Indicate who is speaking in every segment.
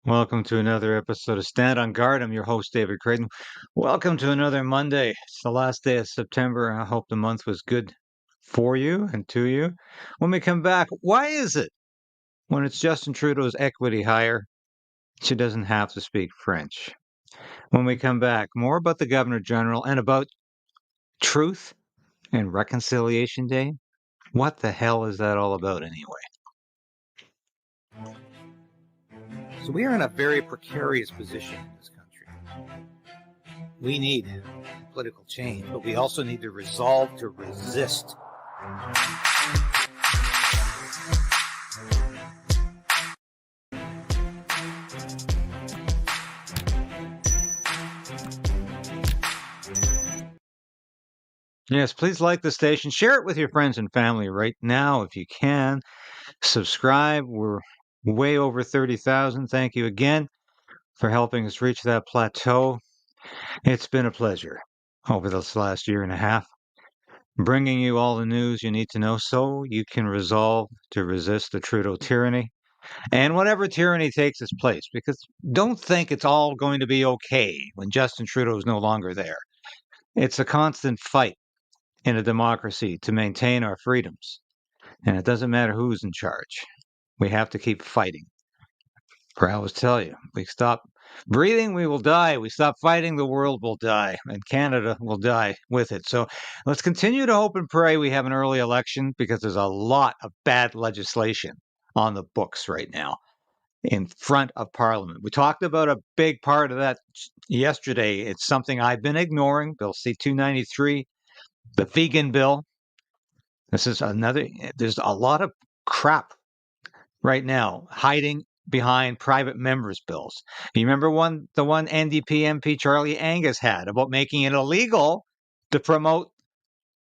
Speaker 1: Welcome to another episode of Stand on Guard. I'm your host, David Crayden. Welcome to another Monday. It's the last day of September. I hope the month was good for you and to you. When we come back, why is it when it's Justin Trudeau's equity hire, she doesn't have to speak French? When we come back, more about the Governor General and about truth and Reconciliation Day. What the hell is that all about anyway?
Speaker 2: So we are in a very precarious position in this country. We need political change, but we also need the resolve to resist.
Speaker 1: Yes, please like the station. Share it with your friends and family right now if you can. Subscribe. We're way over 30,000. Thank you again for helping us reach that plateau. It's been a pleasure over this last year and a half, bringing you all the news you need to know so you can resolve to resist the Trudeau tyranny and whatever tyranny takes its place. Because don't think it's all going to be okay when Justin Trudeau is no longer there. It's a constant fight in a democracy to maintain our freedoms. And it doesn't matter who's in charge. We have to keep fighting. For I always tell you, we stop breathing, we will die. We stop fighting, the world will die, and Canada will die with it. So let's continue to hope and pray we have an early election because there's a lot of bad legislation on the books right now in front of Parliament. We talked about a big part of that yesterday. It's something I've been ignoring. Bill C-293, the vegan bill. This is another, there's a lot of crap right now hiding behind private members' bills. You remember the one NDP MP Charlie Angus had about making it illegal to promote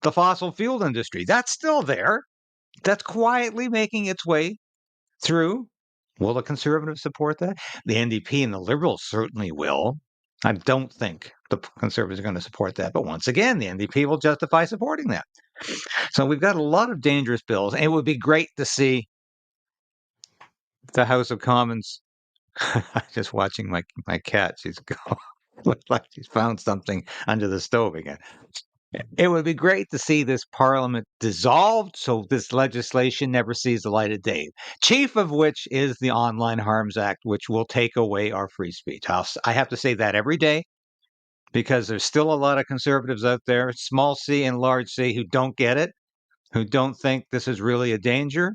Speaker 1: the fossil fuel industry. That's still there. That's quietly making its way through. Will the Conservatives support that? The NDP and the Liberals certainly will. I don't think the Conservatives are going to support that. But once again, the NDP will justify supporting that. So we've got a lot of dangerous bills. And it would be great to see the House of Commons. Just watching my cat. She's looked like she's found something under the stove again. It would be great to see this parliament dissolved so this legislation never sees the light of day. Chief of which is the Online Harms Act, which will take away our free speech. I have to say that every day because there's still a lot of conservatives out there, small c and large c, who don't get it, who don't think this is really a danger.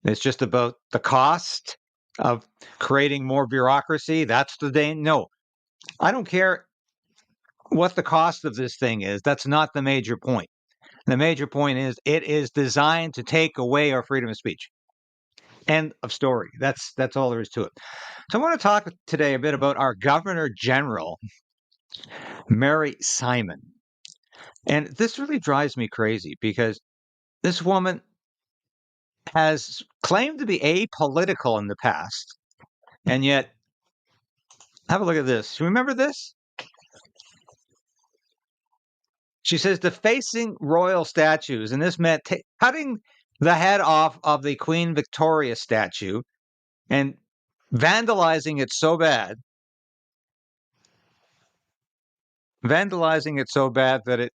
Speaker 1: It's just about the cost of creating more bureaucracy. That's the day. No, I don't care what the cost of this thing is. That's not the major point. The major point is it is designed to take away our freedom of speech. End of story. That's all there is to it. So I want to talk today a bit about our Governor General, Mary Simon. And this really drives me crazy because this woman has claimed to be apolitical in the past, and yet have a look at this. You remember this? She says defacing royal statues, and this meant cutting the head off of the Queen Victoria statue and vandalizing it so bad that it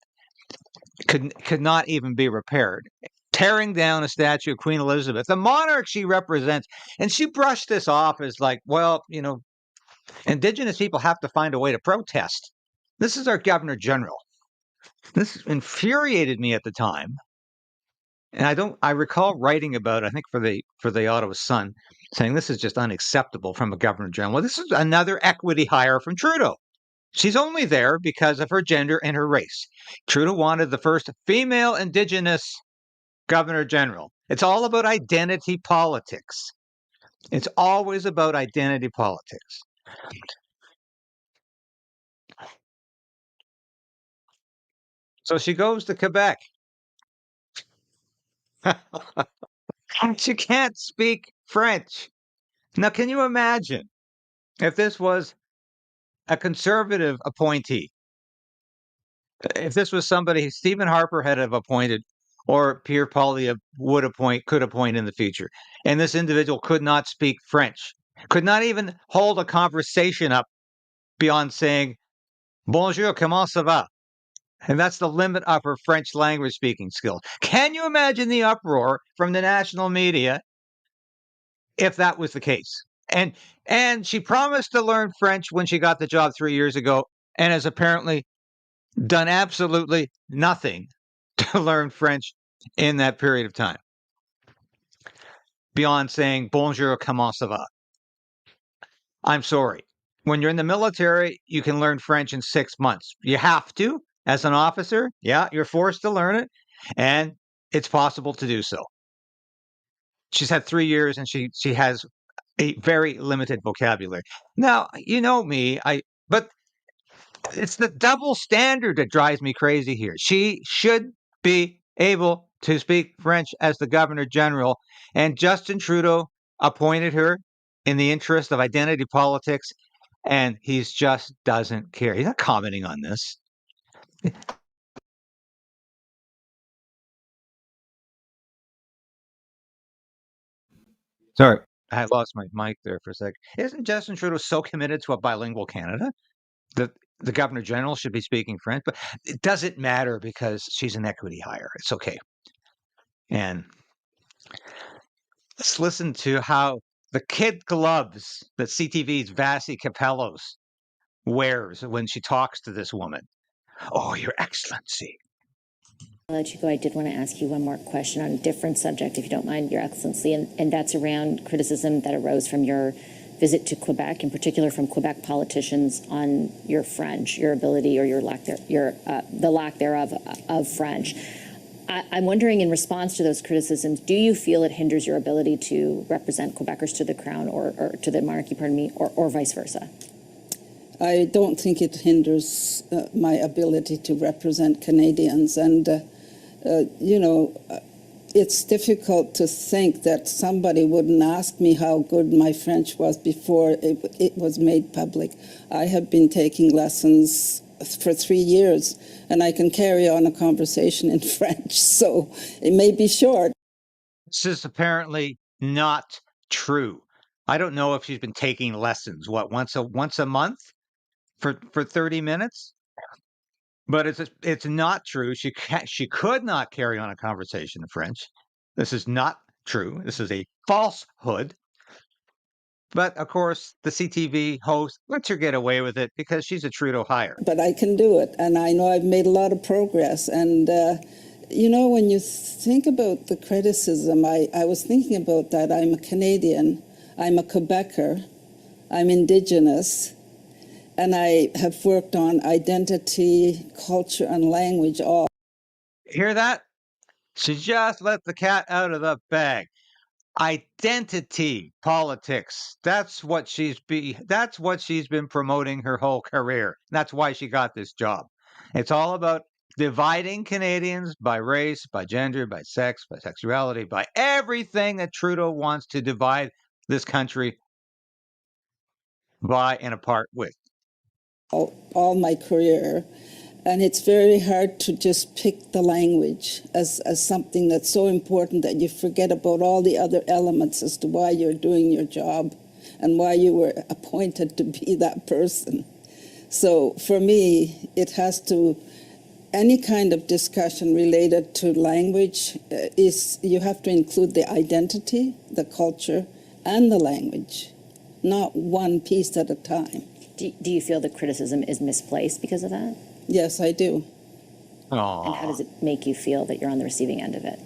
Speaker 1: could not even be repaired. Tearing down a statue of Queen Elizabeth, the monarch she represents, and she brushed this off as like, well, Indigenous people have to find a way to protest. This is our Governor General. This infuriated me at the time. And I recall writing about, I think for the Ottawa Sun, saying this is just unacceptable from a Governor General. Well, this is another equity hire from Trudeau. She's only there because of her gender and her race. Trudeau wanted the first female Indigenous Governor General. It's all about identity politics. It's always about identity politics. So she goes to Quebec. She can't speak French. Now, can you imagine if this was a conservative appointee? If this was somebody Stephen Harper had have appointed or Pierre Poilievre could appoint in the future, and this individual could not speak French, Could not even hold a conversation up beyond saying, Bonjour, comment ça va? And that's the limit of her French language speaking skills. Can you imagine the uproar from the national media if that was the case? And she promised to learn French when she got the job 3 years ago, and has apparently done absolutely nothing to learn French in that period of time, beyond saying bonjour, comment ça va? I'm sorry. When you're in the military, you can learn French in 6 months. You have to, as an officer. Yeah, you're forced to learn it, and it's possible to do so. She's had 3 years, and she has a very limited vocabulary. Now, you know me, but it's the double standard that drives me crazy here. She should be able to speak French as the Governor General, and Justin Trudeau appointed her in the interest of identity politics, and he just doesn't care. He's not commenting on this. Sorry, I lost my mic there for a sec. Isn't Justin Trudeau so committed to a bilingual Canada that the Governor General should be speaking French? But it doesn't matter because she's an equity hire. It's okay. And let's listen to how the kid gloves that CTV's Vassie Capellos wears when she talks to this woman. Oh, Your Excellency.
Speaker 3: I'll let you go. I did want to ask you one more question on a different subject, if you don't mind, Your Excellency, and that's around criticism that arose from your visit to Quebec, in particular from Quebec politicians on your French, your ability or your lack there, the lack thereof of French. I'm wondering, in response to those criticisms, do you feel it hinders your ability to represent Quebecers to the Crown or to the monarchy, pardon me, or vice versa?
Speaker 4: I don't think it hinders my ability to represent Canadians. And, you know, it's difficult to think that somebody wouldn't ask me how good my French was before it was made public. I have been taking lessons for 3 years, and I can carry on a conversation in French, so it may be short.
Speaker 1: This is apparently not true. I don't know if she's been taking lessons, once a month for 30 minutes? But it's not true. She could not carry on a conversation in French. This is not true. This is a falsehood. But of course, the CTV host lets her get away with it because she's a Trudeau hire.
Speaker 4: But I can do it, and I know I've made a lot of progress. And, you know, when you think about the criticism, I was thinking about that. I'm a Canadian, I'm a Quebecer, I'm Indigenous, and I have worked on identity, culture, and language all.
Speaker 1: Hear that? She just let the cat out of the bag. Identity politics. That's what she's been promoting her whole career. That's why she got this job. It's all about dividing Canadians by race, by gender, by sex, by sexuality, by everything that Trudeau wants to divide this country by and apart with.
Speaker 4: All my career. And it's very hard to just pick the language as something that's so important that you forget about all the other elements as to why you're doing your job and why you were appointed to be that person. So for me, it has to, any kind of discussion related to language is, you have to include the identity, the culture, and the language, not one piece at a time.
Speaker 3: Do you feel the criticism is misplaced because of that?
Speaker 4: Yes, I do.
Speaker 1: Aww.
Speaker 3: And how does it make you feel that you're on the receiving end of it?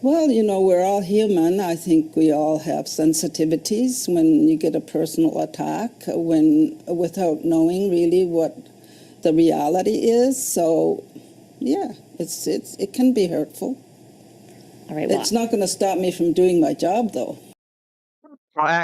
Speaker 4: Well, you know, we're all human. I think we all have sensitivities when you get a personal attack, without knowing really what the reality is. So, yeah, it can be hurtful.
Speaker 3: All right. Well,
Speaker 4: it's not going to stop me from doing my job, though.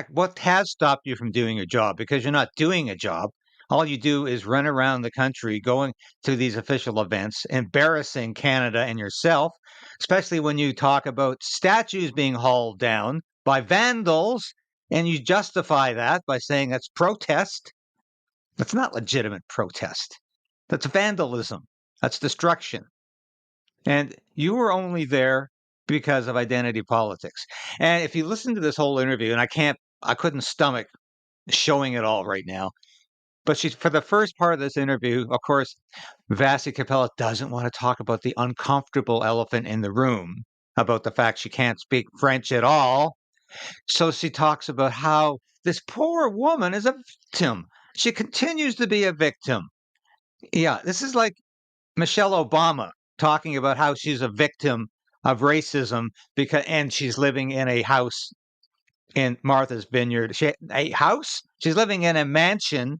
Speaker 1: What has stopped you from doing your job? Because you're not doing a job. All you do is run around the country going to these official events, embarrassing Canada and yourself, especially when you talk about statues being hauled down by vandals, and you justify that by saying that's protest. That's not legitimate protest. That's vandalism. That's destruction. And you were only there because of identity politics. And if you listen to this whole interview, and I can't I couldn't stomach showing it all right now. But she's for the first part of this interview, of course, Vassie Capella doesn't want to talk about the uncomfortable elephant in the room, about the fact she can't speak French at all. So she talks about how this poor woman is a victim. She continues to be a victim. Yeah, this is like Michelle Obama talking about how she's a victim of racism and she's living in a house in Martha's Vineyard. A house? She's living in a mansion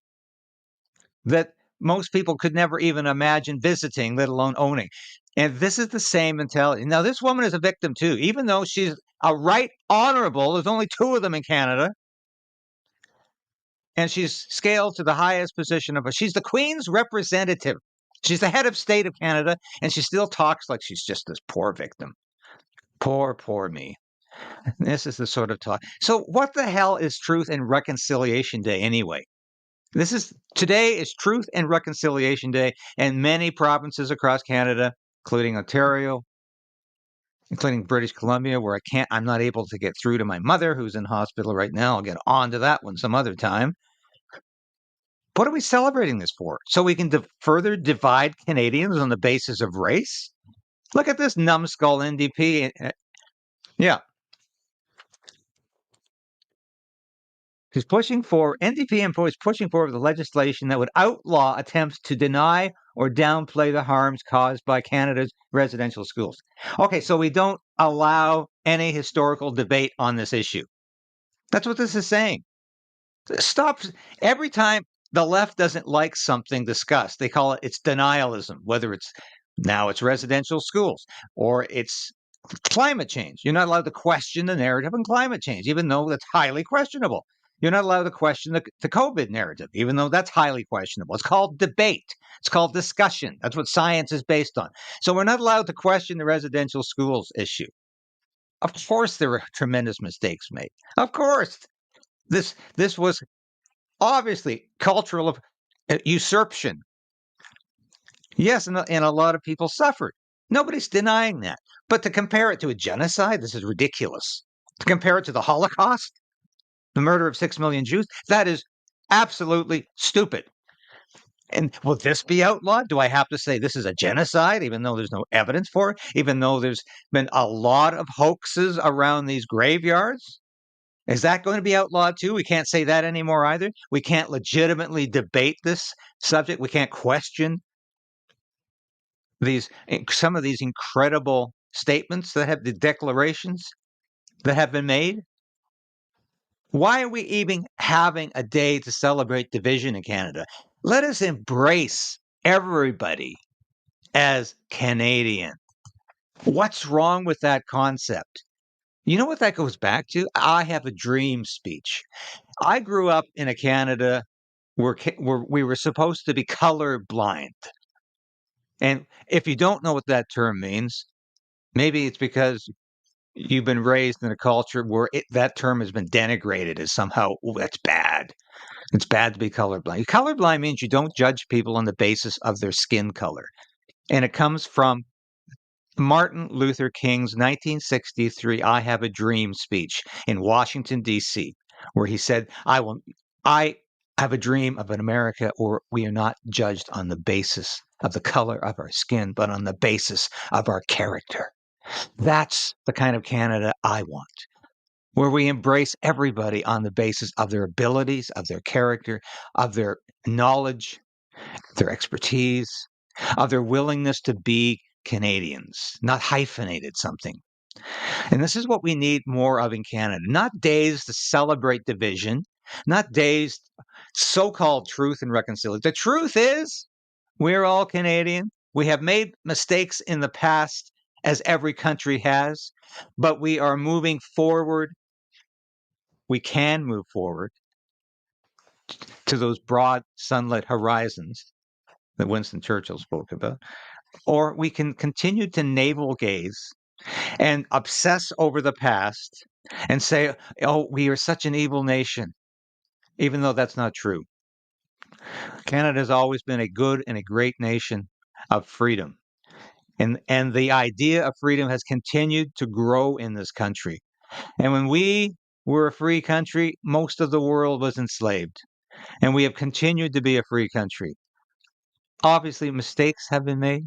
Speaker 1: that most people could never even imagine visiting, let alone owning. And this is the same mentality. Now, this woman is a victim too, even though she's a right honorable. There's only two of them in Canada. And she's scaled to the highest position of her. She's the Queen's representative. She's the head of state of Canada, and she still talks like she's just this poor victim. Poor, poor me. This is the sort of talk. So, what the hell is Truth and Reconciliation Day anyway? Today is Truth and Reconciliation Day, and many provinces across Canada, including Ontario, including British Columbia, where I'm not able to get through to my mother who's in hospital right now. I'll get on to that one some other time. What are we celebrating this for? So we can further divide Canadians on the basis of race? Look at this numbskull NDP. Yeah. NDP employees pushing forward the legislation that would outlaw attempts to deny or downplay the harms caused by Canada's residential schools. Okay, so we don't allow any historical debate on this issue. That's what this is saying. Stop. Every time the left doesn't like something discussed, they call it's denialism, whether it's residential schools or it's climate change. You're not allowed to question the narrative on climate change, even though that's highly questionable. You're not allowed to question the COVID narrative, even though that's highly questionable. It's called debate. It's called discussion. That's what science is based on. So we're not allowed to question the residential schools issue. Of course, there were tremendous mistakes made. Of course, this was obviously cultural usurpation. Yes, and a lot of people suffered. Nobody's denying that. But to compare it to a genocide, this is ridiculous. To compare it to the Holocaust, the murder of 6 million Jews, that is absolutely stupid. And will this be outlawed? Do I have to say this is a genocide, even though there's no evidence for it, even though there's been a lot of hoaxes around these graveyards? Is that going to be outlawed too? We can't say that anymore either. We can't legitimately debate this subject. We can't question some of these incredible statements the declarations that have been made. Why are we even having a day to celebrate division in Canada? Let us embrace everybody as Canadian. What's wrong with that concept? You know what that goes back to? I have a dream speech. I grew up in a Canada where we were supposed to be colorblind. And if you don't know what that term means, maybe it's because you've been raised in a culture where that term has been denigrated as somehow, oh, that's bad. It's bad to be colorblind. Colorblind means you don't judge people on the basis of their skin color. And it comes from Martin Luther King's 1963 I Have a Dream speech in Washington, D.C., where he said, I have a dream of an America where we are not judged on the basis of the color of our skin, but on the basis of our character. That's the kind of Canada I want, where we embrace everybody on the basis of their abilities, of their character, of their knowledge, their expertise, of their willingness to be Canadians, not hyphenated something. And this is what we need more of in Canada, not days to celebrate division, not days so-called truth and reconciliation. The truth is we're all Canadian. We have made mistakes in the past, as every country has, but we are moving forward. We can move forward to those broad sunlit horizons that Winston Churchill spoke about. Or we can continue to navel gaze and obsess over the past and say, oh, we are such an evil nation, even though that's not true. Canada has always been a good and a great nation of freedom. And the idea of freedom has continued to grow in this country. And when we were a free country, most of the world was enslaved. And we have continued to be a free country. Obviously, mistakes have been made,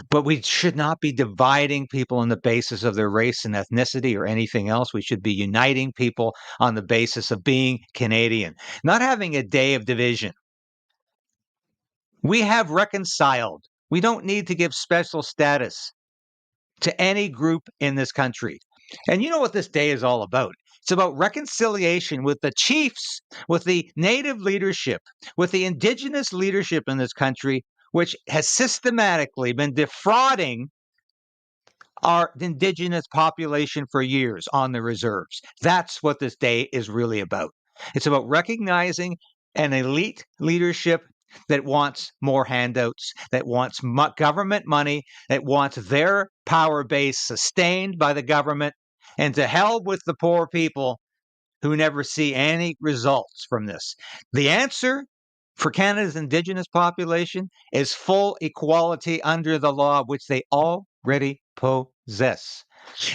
Speaker 1: but we should not be dividing people on the basis of their race and ethnicity or anything else. We should be uniting people on the basis of being Canadian, not having a day of division. We have reconciled. We don't need to give special status to any group in this country. And you know what this day is all about? It's about reconciliation with the chiefs, with the native leadership, with the indigenous leadership in this country, which has systematically been defrauding our indigenous population for years on the reserves. That's what this day is really about. It's about recognizing an elite leadership that wants more handouts, that wants government money, that wants their power base sustained by the government, and to hell with the poor people who never see any results from this. The answer for Canada's Indigenous population is full equality under the law, which they already possess.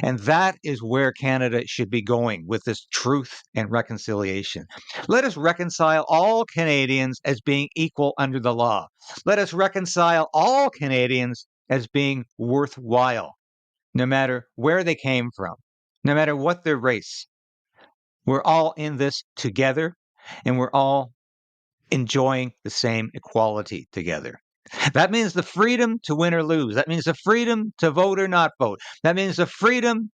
Speaker 1: And that is where Canada should be going with this truth and reconciliation. Let us reconcile all Canadians as being equal under the law. Let us reconcile all Canadians as being worthwhile, no matter where they came from, no matter what their race. We're all in this together, and we're all enjoying the same equality together. That means the freedom to win or lose. That means the freedom to vote or not vote. That means the freedom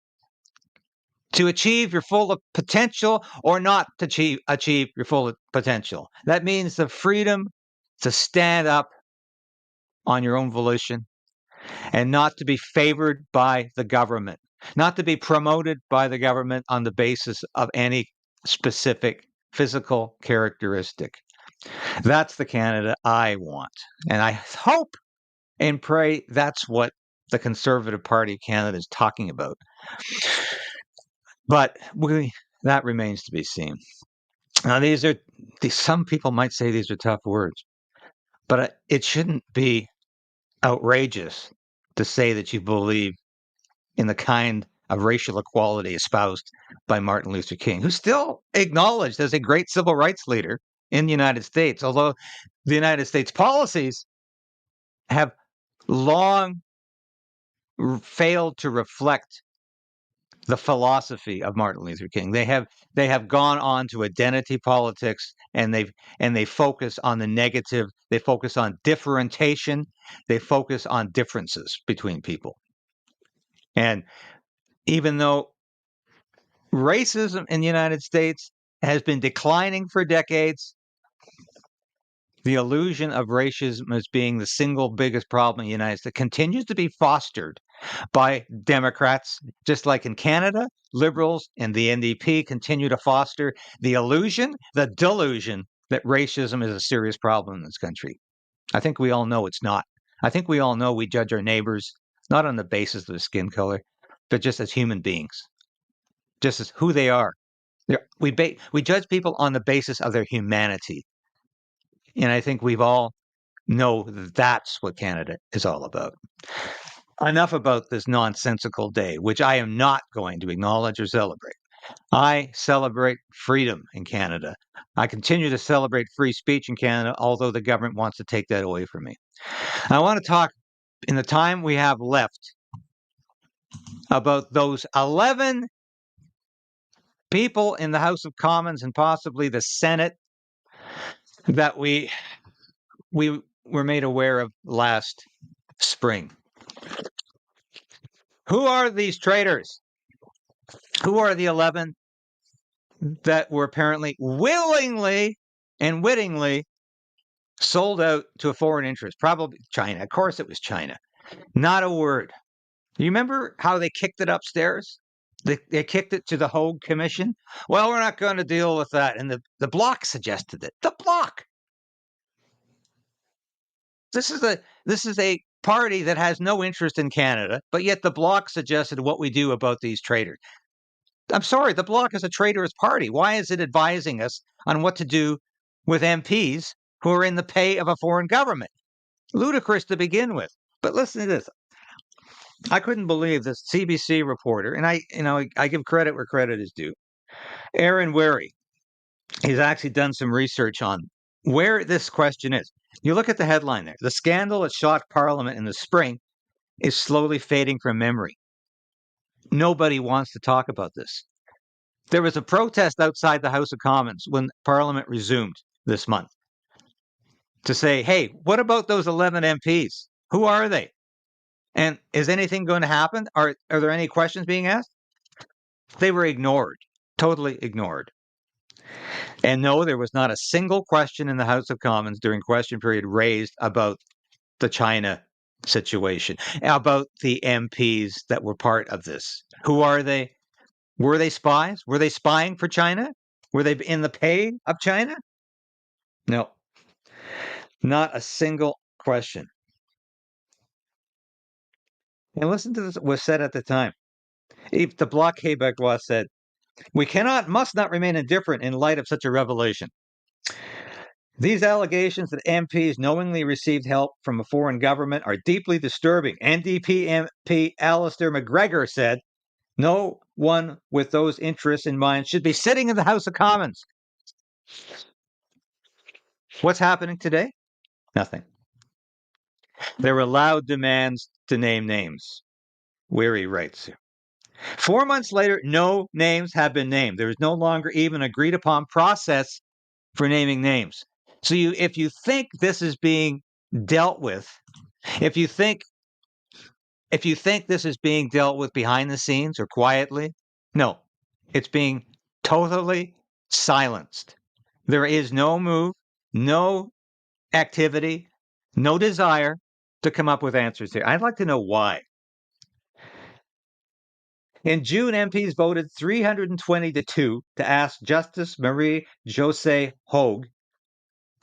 Speaker 1: to achieve your full potential or not to achieve your full potential. That means the freedom to stand up on your own volition and not to be favored by the government, not to be promoted by the government on the basis of any specific physical characteristic. That's the Canada I want. And I hope and pray that's what the Conservative Party of Canada is talking about. But that remains to be seen. Now, some people might say these are tough words, but it shouldn't be outrageous to say that you believe in the kind of racial equality espoused by Martin Luther King, who's still acknowledged as a great civil rights leader in the United States, although the United States policies have long failed to reflect the philosophy of Martin Luther King. They have gone on to identity politics, and they focus on the negative. They focus on differentiation. They focus on differences between people. And even though racism in the United States has been declining for decades, the illusion of racism as being the single biggest problem in the United States continues to be fostered by Democrats, just like in Canada. Liberals and the NDP continue to foster the illusion, the delusion that racism is a serious problem in this country. I think we all know it's not. I think we all know we judge our neighbors not on the basis of their skin color, but just as human beings, just as who they are. We judge people on the basis of their humanity. And I think we've all know that's what Canada is all about. Enough about this nonsensical day, which I am not going to acknowledge or celebrate. I celebrate freedom in Canada. I continue to celebrate free speech in Canada, although the government wants to take that away from me. I want to talk, in the time we have left, about those 11 people in the House of Commons and possibly the Senate that we were made aware of last spring. Who are these traitors? Who are the 11 that were apparently willingly and wittingly sold out to a foreign interest? Probably China. Of course it was China. Not a word. You remember how they kicked it upstairs? They kicked it to the Hogue Commission. Well, we're not going to deal with that. And the Bloc suggested it. The Bloc. This is a party that has no interest in Canada, but yet the Bloc suggested what we do about these traitors. I'm sorry, the Bloc is a traitorous party. Why is it advising us on what to do with MPs who are in the pay of a foreign government? Ludicrous to begin with. But listen to this. I couldn't believe this CBC reporter, and I give credit where credit is due. Aaron Wary, he's actually done some research on where this question is. You look at the headline there. The scandal that shocked Parliament in the spring is slowly fading from memory. Nobody wants to talk about this. There was a protest outside the House of Commons when Parliament resumed this month to say, hey, what about those 11 MPs? Who are they? And is anything going to happen? Are there any questions being asked? They were ignored, totally ignored. And no, there was not a single question in the House of Commons during question period raised about the China situation, about the MPs that were part of this. Who are they? Were they spies? Were they spying for China? Were they in the pay of China? No, not a single question. And listen to this, was said at the time. The Bloc Québécois said, we must not remain indifferent in light of such a revelation. These allegations that MPs knowingly received help from a foreign government are deeply disturbing. NDP MP Alistair McGregor said, no one with those interests in mind should be sitting in the House of Commons. What's happening today? Nothing. There were loud demands to name names. Weary writes. 4 months later, no names have been named. There is no longer even agreed upon process for naming names. So if you think this is being dealt with, if you think this is being dealt with behind the scenes or quietly, no, it's being totally silenced. There is no move, no activity, no desire to come up with answers here. I'd like to know why. In June, MPs voted 320 to 2 to ask Justice Marie-Josée Hogue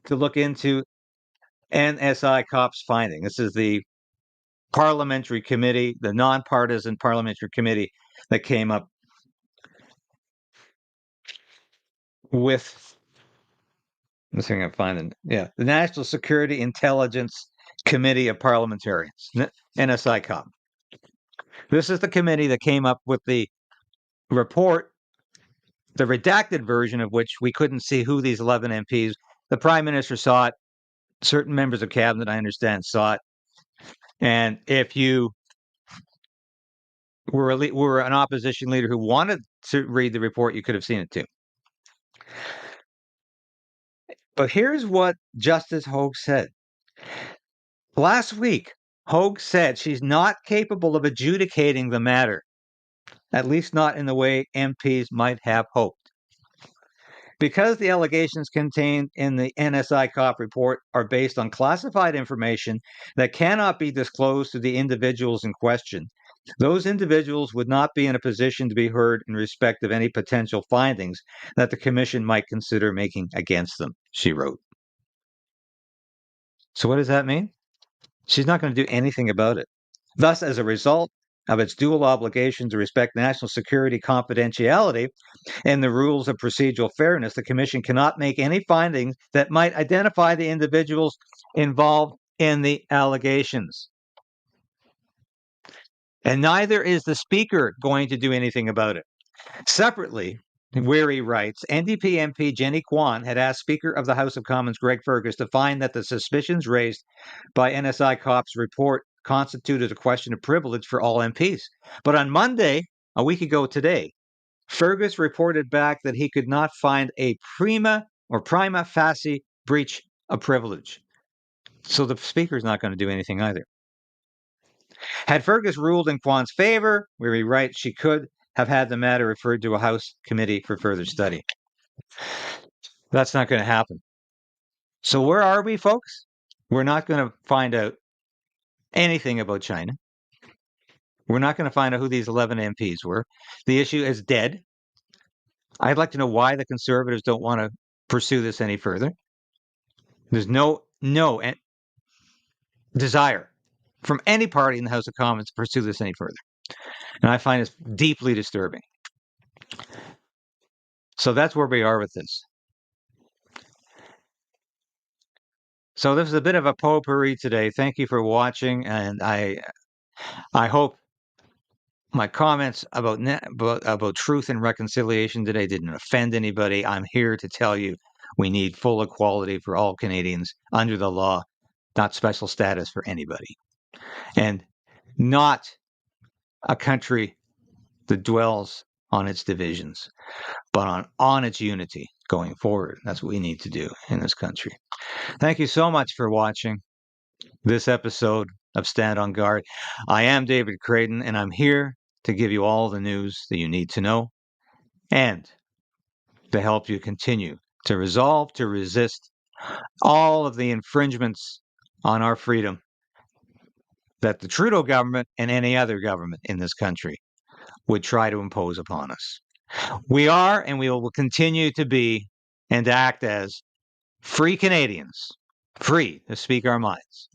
Speaker 1: to look into NSI COP's finding. This is the parliamentary committee, the nonpartisan parliamentary committee that came up with, let's see if I can find it. The National Security Intelligence Committee of Parliamentarians, NSI COP. This is the committee that came up with the report, the redacted version of which we couldn't see who these 11 MPs. The Prime Minister saw it. Certain members of cabinet, I understand, saw it. And if you were an opposition leader who wanted to read the report, you could have seen it too. But here's what Justice Hogue said. Last week, Hogue said she's not capable of adjudicating the matter, at least not in the way MPs might have hoped. Because the allegations contained in the NSI COP report are based on classified information that cannot be disclosed to the individuals in question, those individuals would not be in a position to be heard in respect of any potential findings that the Commission might consider making against them, she wrote. So what does that mean? She's not going to do anything about it. Thus, as a result of its dual obligation to respect national security confidentiality and the rules of procedural fairness, the Commission cannot make any findings that might identify the individuals involved in the allegations. And neither is the Speaker going to do anything about it. Separately, Weary writes, NDP MP Jenny Kwan had asked Speaker of the House of Commons Greg Fergus to find that the suspicions raised by NSI COP's report constituted a question of privilege for all MPs. But on Monday, a week ago today, Fergus reported back that he could not find a prima facie breach of privilege. So the Speaker is not going to do anything either. Had Fergus ruled in Kwan's favor, Weary writes, she could have had the matter referred to a House committee for further study. That's not going to happen. So where are we, folks? We're not going to find out anything about China. We're not going to find out who these 11 MPs were. The issue is dead. I'd like to know why the Conservatives don't want to pursue this any further. There's no desire from any party in the House of Commons to pursue this any further. And I find this deeply disturbing. So that's where we are with this. So this is a bit of a potpourri today. Thank you for watching, and I hope my comments about truth and reconciliation today didn't offend anybody. I'm here to tell you we need full equality for all Canadians under the law, not special status for anybody, and not a country that dwells on its divisions, but on its unity going forward. That's what we need to do in this country. Thank you so much for watching this episode of Stand on Guard. I am David Crayden, and I'm here to give you all the news that you need to know and to help you continue to resolve to resist all of the infringements on our freedom that the Trudeau government and any other government in this country would try to impose upon us. We are and we will continue to be and to act as free Canadians, free to speak our minds.